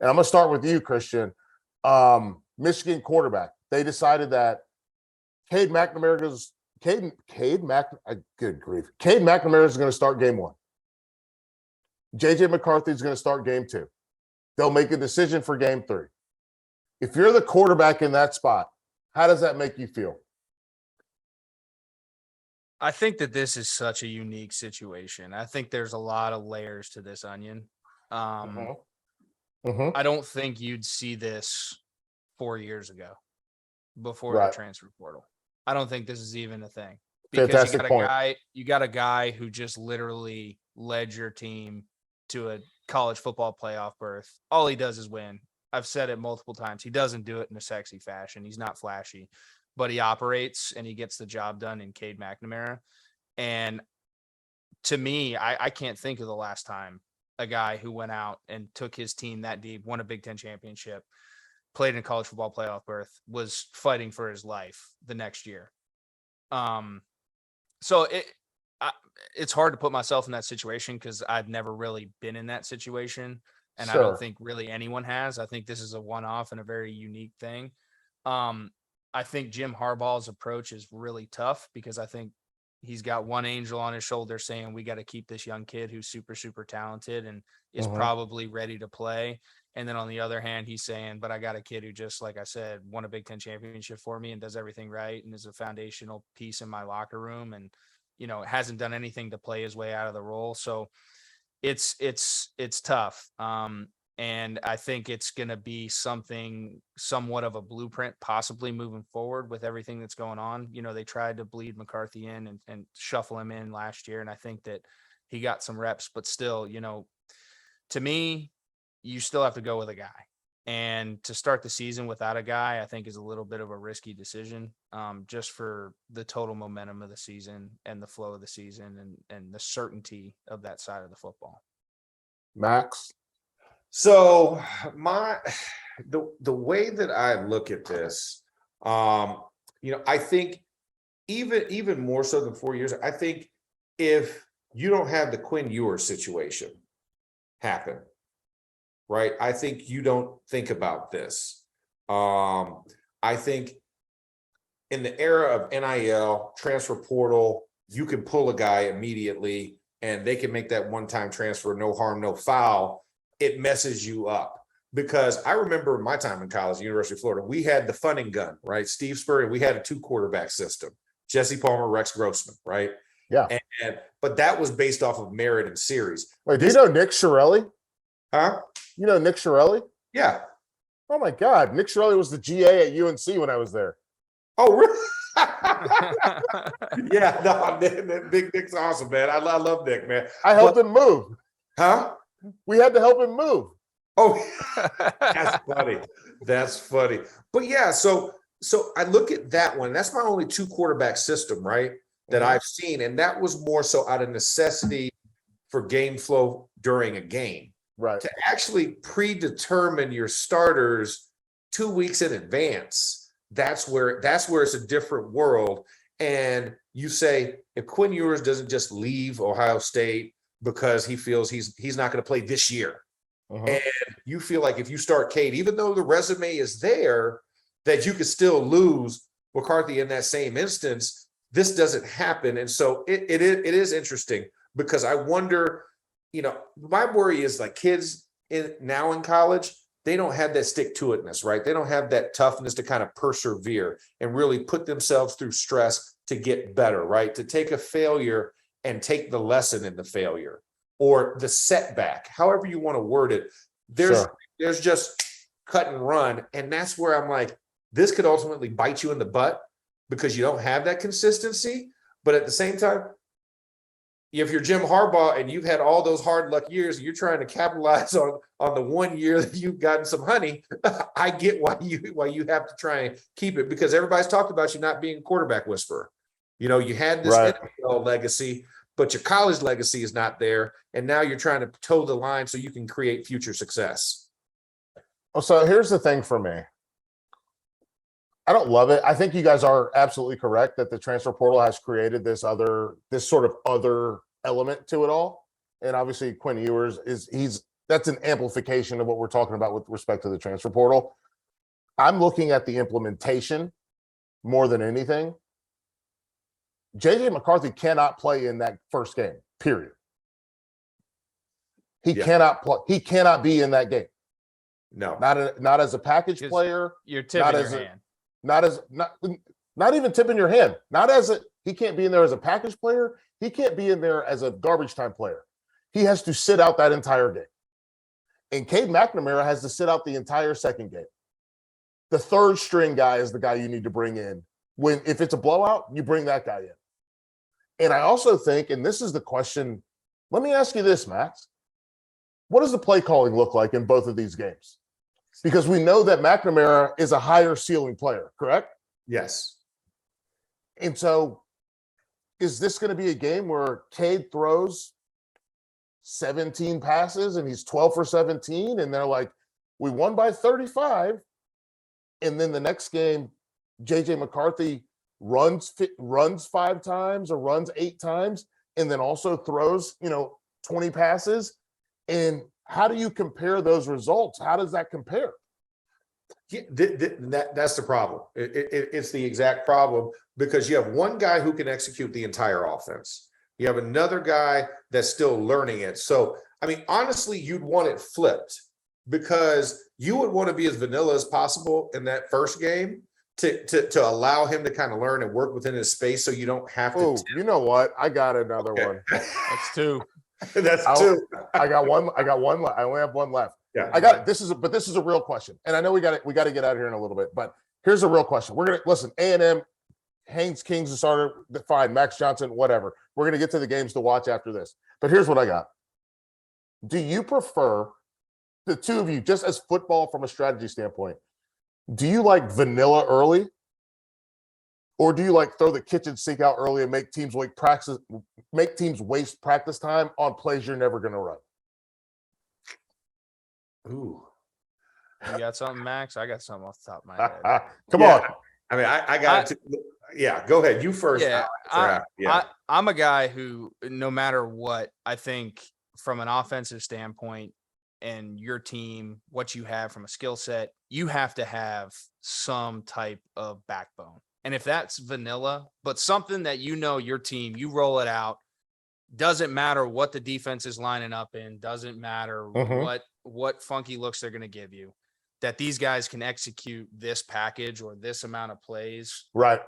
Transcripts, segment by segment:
And I'm going to start with you, Christian. Michigan quarterback. They decided that Cade McNamara is going to start game 1. JJ McCarthy is going to start game 2. They'll make a decision for game 3. If you're the quarterback in that spot, how does that make you feel? I think that this is such a unique situation. I think there's a lot of layers to this onion. I don't think you'd see this 4 years ago before the transfer portal. I don't think this is even a thing. Because you got a guy who just literally led your team to a college football playoff berth. All he does is win. I've said it multiple times. He doesn't do it in a sexy fashion. He's not flashy, but he operates and he gets the job done in Cade McNamara. And to me, I can't think of the last time a guy who went out and took his team that deep, won a Big Ten championship, played in a college football playoff berth, was fighting for his life the next year. So it's hard to put myself in that situation because I've never really been in that situation. And I don't think really anyone has. I think this is a one-off and a very unique thing. I think Jim Harbaugh's approach is really tough because I think he's got one angel on his shoulder saying, we got to keep this young kid who's super, super talented and is probably ready to play. And then on the other hand, he's saying, but I got a kid who just, like I said, won a Big Ten championship for me and does everything right and is a foundational piece in my locker room and, hasn't done anything to play his way out of the role. So it's tough. And I think it's going to be something somewhat of a blueprint, possibly moving forward with everything that's going on. They tried to bleed McCarthy in and shuffle him in last year. And I think that he got some reps, but still, to me, you still have to go with a guy. And to start the season without a guy, I think is a little bit of a risky decision, just for the total momentum of the season and the flow of the season and the certainty of that side of the football. Max? So the way that I look at this, I think even more so than 4 years, I think if you don't have the Quinn Ewers situation happen, right? I think you don't think about this. I think in the era of NIL, transfer portal, you can pull a guy immediately and they can make that one-time transfer, no harm, no foul. It messes you up. Because I remember my time in college, University of Florida, we had the funning gun, right? Steve Spurrier, we had a 2-quarterback system. Jesse Palmer, Rex Grossman, right? Yeah. But that was based off of merit and series. Wait, do you know Nick Shirelli? Huh? You know Nick Shirelli? Yeah. Oh, my God. Nick Shirelli was the GA at UNC when I was there. Oh, really? Yeah, no, Big Nick's awesome, man. I love Nick, man. I helped him move. Huh? We had to help him move. Oh, that's funny. That's funny. But yeah, so I look at that one. That's my only 2-quarterback system, right? That I've seen. And that was more so out of necessity for game flow during a game. Right. To actually predetermine your starters 2 weeks in advance. That's where it's a different world. And you say, if Quinn Ewers doesn't just leave Ohio State because he feels he's not going to play this year, and you feel like if you start Cade, even though the resume is there, that you could still lose McCarthy in that same instance, this doesn't happen. And so it is interesting because I wonder, my worry is like kids now in college, they don't have that stick-to-itness, right? They don't have that toughness to kind of persevere and really put themselves through stress to get better, right? To take a failure and take the lesson in the failure or the setback, however you want to word it. There's just cut and run. And that's where I'm like, this could ultimately bite you in the butt because you don't have that consistency. But at the same time, if you're Jim Harbaugh and you've had all those hard luck years, and you're trying to capitalize on the 1 year that you've gotten some honey, I get why you have to try and keep it, because everybody's talked about you not being a quarterback whisperer. You had this NFL legacy, but your college legacy is not there. And now you're trying to toe the line so you can create future success. Oh, so here's the thing for me. I don't love it. I think you guys are absolutely correct that the transfer portal has created this sort of other element to it all. And obviously Quinn Ewers he's that's an amplification of what we're talking about with respect to the transfer portal. I'm looking at the implementation more than anything. JJ McCarthy cannot play in that first game, period. He cannot play. He cannot be in that game. No, not as a package player. You're tipping your hand. Not even tipping your hand. He can't be in there as a package player. He can't be in there as a garbage time player. He has to sit out that entire game. And Cade McNamara has to sit out the entire second game. The third string guy is the guy you need to bring in. If it's a blowout, you bring that guy in. And I also think, and this is the question, let me ask you this, Max. What does the play calling look like in both of these games? Because we know that McNamara is a higher ceiling player, correct? Yes. And so is this going to be a game where Cade throws 17 passes and he's 12 for 17 and they're like, we won by 35. And then the next game, JJ McCarthy runs 5 times or runs 8 times and then also throws, 20 passes. And how do you compare those results? How does that compare? Yeah, that's the problem. It's the exact problem because you have one guy who can execute the entire offense. You have another guy that's still learning it. So, I mean, honestly, you'd want it flipped because you would want to be as vanilla as possible in that first game to allow him to kind of learn and work within his space so you don't have to. Oh, you know what? I got another one. That's 2. That's 2. I got one. I only have one left. Yeah. I got it. This is a real question. And I know we got to get out of here in a little bit, but here's a real question. We're going to listen, A&M, Haynes King's the starter, fine, Max Johnson, whatever. We're going to get to the games to watch after this. But here's what I got. Do you prefer, the two of you, just as football from a strategy standpoint, do you like vanilla early? Or do you like throw the kitchen sink out early and make teams waste practice time on plays you're never going to run? Ooh. You got something, Max? I got something off the top of my head. Come on. I mean, I got it. Yeah, go ahead. You first. I'm a guy who, no matter what, I think from an offensive standpoint and your team, what you have from a skill set, you have to have some type of backbone. And if that's vanilla, but something that your team, you roll it out, doesn't matter what the defense is lining up in, doesn't matter what funky looks they're going to give you, that these guys can execute this package or this amount of plays right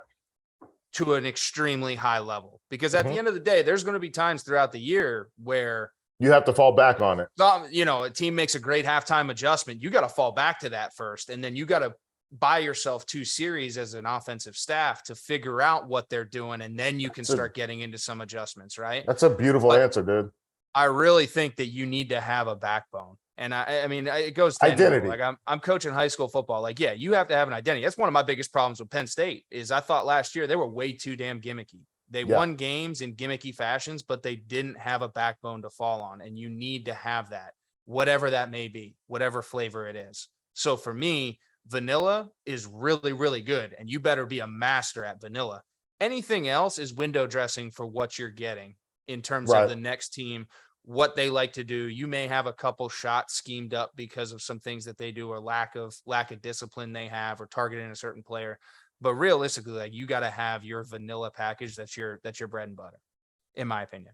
to an extremely high level. Because at the end of the day, there's going to be times throughout the year where you have to fall back on it. A team makes a great halftime adjustment. You got to fall back to that first. And then you got to buy yourself 2 series as an offensive staff to figure out what they're doing. And then you can start getting into some adjustments, right? That's a beautiful answer, dude. I really think that you need to have a backbone. And I mean, it goes to identity. Like I'm coaching high school football. Like, yeah, you have to have an identity. That's one of my biggest problems with Penn State is I thought last year they were way too damn gimmicky. They won games in gimmicky fashions, but they didn't have a backbone to fall on. And you need to have that, whatever that may be, whatever flavor it is. So for me, vanilla is really, really good. And you better be a master at vanilla. Anything else is window dressing for what you're getting in terms of the next team, what they like to do. You may have a couple shots schemed up because of some things that they do or lack of discipline they have or targeting a certain player. But realistically, like, you got to have your vanilla package. That's your bread and butter, in my opinion.